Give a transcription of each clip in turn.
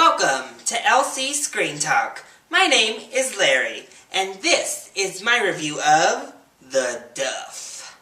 Welcome to LC Screen Talk. My name is Larry, and this is my review of The Duff.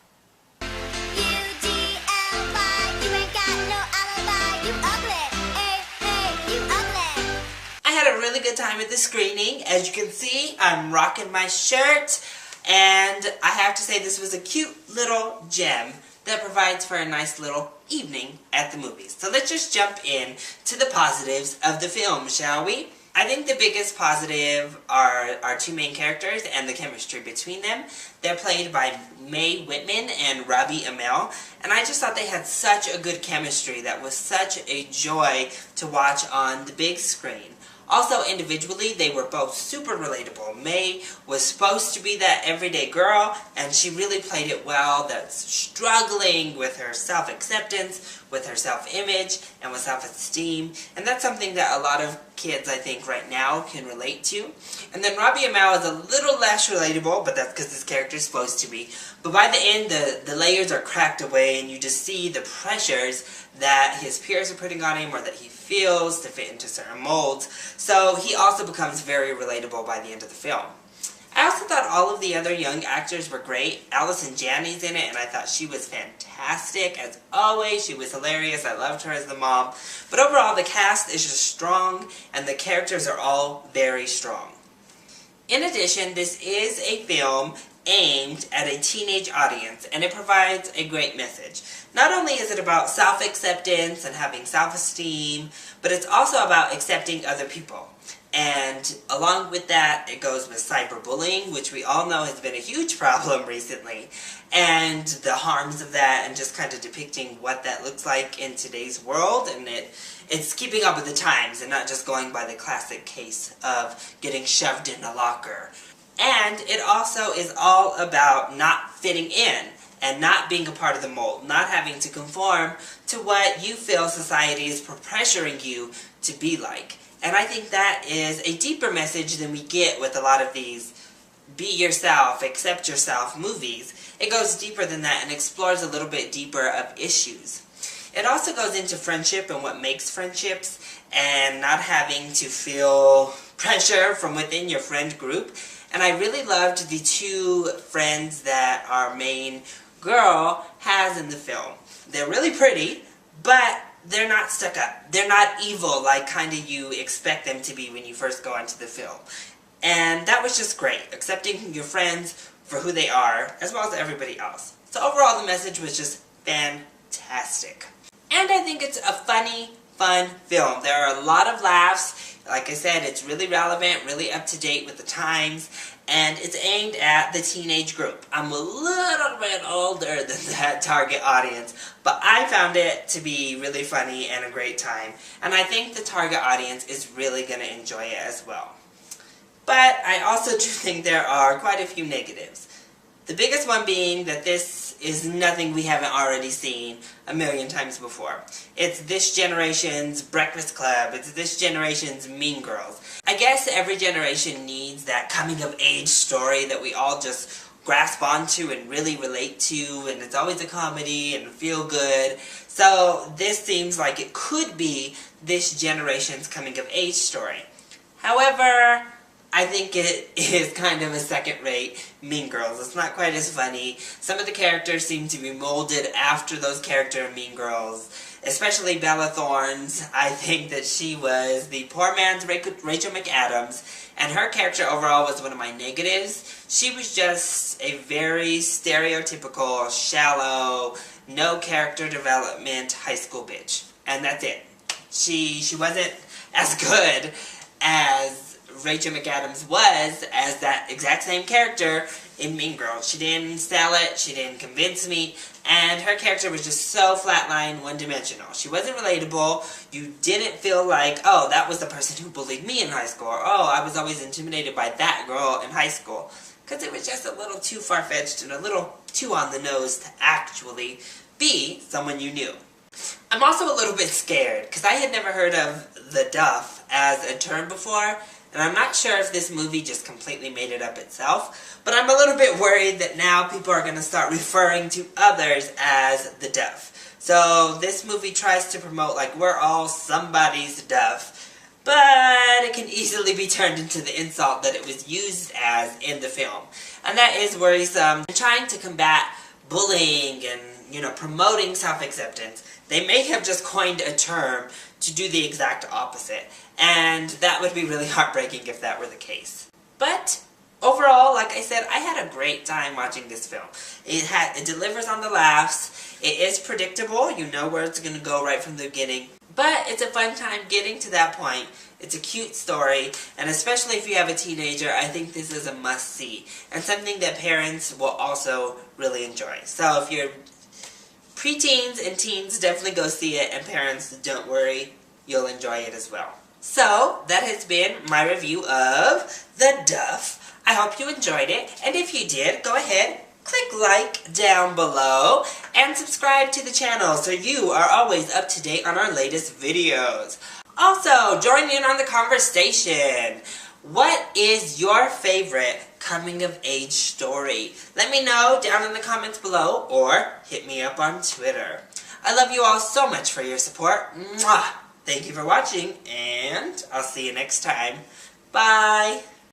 I had a really good time at the screening. As you can see, I'm rocking my shirt, and I have to say this was a cute little gem that provides for a nice little evening at the movies. So let's just jump in to the positives of the film, shall we? I think the biggest positive are our two main characters and the chemistry between them. They're played by Mae Whitman and Robbie Amell, and I just thought they had such a good chemistry that was such a joy to watch on the big screen. Also, individually, they were both super relatable. Mae was supposed to be that everyday girl, and she really played it well, that's struggling with her self-acceptance, with her self-image, and with self-esteem. And that's something that a lot of kids, I think, right now can relate to. And then Robbie Amell is a little less relatable, but that's because this character is supposed to be. But by the end, the layers are cracked away, and you just see the pressures that his peers are putting on him, or that he feels to fit into certain molds. So he also becomes very relatable by the end of the film. I also thought all of the other young actors were great. Allison Janney's in it, and I thought she was fantastic. As always, she was hilarious. I loved her as the mom. But overall, the cast is just strong, and the characters are all very strong. In addition, this is a film aimed at a teenage audience, and it provides a great message. Not only is it about self-acceptance and having self-esteem, but it's also about accepting other people. And along with that, it goes with cyberbullying, which we all know has been a huge problem recently, and the harms of that, and just kind of depicting what that looks like in today's world. And it's keeping up with the times and not just going by the classic case of getting shoved in a locker. And it also is all about not fitting in and not being a part of the mold, not having to conform to what you feel society is pressuring you to be like. And I think that is a deeper message than we get with a lot of these be yourself, accept yourself movies. It goes deeper than that and explores a little bit deeper of issues. It also goes into friendship and what makes friendships, and not having to feel pressure from within your friend group. And I really loved the two friends that our main girl has in the film. They're really pretty, but they're not stuck up. They're not evil like kind of you expect them to be when you first go into the film. And that was just great, accepting your friends for who they are, as well as everybody else. So overall, the message was just fantastic. And I think it's a funny, fun film. There are a lot of laughs. Like I said, it's really relevant, really up to date with the times, and it's aimed at the teenage group. I'm a little bit older than that target audience, but I found it to be really funny and a great time, and I think the target audience is really going to enjoy it as well. But I also do think there are quite a few negatives. The biggest one being that this is nothing we haven't already seen a million times before. It's this generation's Breakfast Club. It's this generation's Mean Girls. I guess every generation needs that coming-of-age story that we all just grasp onto and really relate to, and it's always a comedy and feel good. So this seems like it could be this generation's coming-of-age story. However, I think it is kind of a second-rate Mean Girls. It's not quite as funny. Some of the characters seem to be molded after those characters in Mean Girls, especially Bella Thorne's. I think that she was the poor man's Rachel McAdams, and her character overall was one of my negatives. She was just a very stereotypical, shallow, no character development high school bitch. And that's it. She wasn't as good as Rachel McAdams was as that exact same character in Mean Girls. She didn't sell it, she didn't convince me, and her character was just so flatline, one-dimensional. She wasn't relatable. You didn't feel like, oh, that was the person who bullied me in high school, or oh, I was always intimidated by that girl in high school. Because it was just a little too far-fetched and a little too on the nose to actually be someone you knew. I'm also a little bit scared, because I had never heard of the Duff as a term before, and I'm not sure if this movie just completely made it up itself, but I'm a little bit worried that now people are going to start referring to others as the Duff. So this movie tries to promote like we're all somebody's Duff, but it can easily be turned into the insult that it was used as in the film. And that is worrisome. Trying to combat bullying and, promoting self-acceptance, they may have just coined a term to do the exact opposite. And that would be really heartbreaking if that were the case. But overall, like I said, I had a great time watching this film. It delivers on the laughs. It is predictable. You know where it's going to go right from the beginning. But it's a fun time getting to that point. It's a cute story, and especially if you have a teenager, I think this is a must-see. And something that parents will also really enjoy. So if you're preteens and teens, definitely go see it, and parents, don't worry, you'll enjoy it as well. So, that has been my review of The Duff. I hope you enjoyed it, and if you did, go ahead, click like down below, and subscribe to the channel so you are always up to date on our latest videos. Also, join in on the conversation. What is your favorite coming-of-age story? Let me know down in the comments below, or hit me up on Twitter. I love you all so much for your support. Mwah! Thank you for watching, and I'll see you next time. Bye!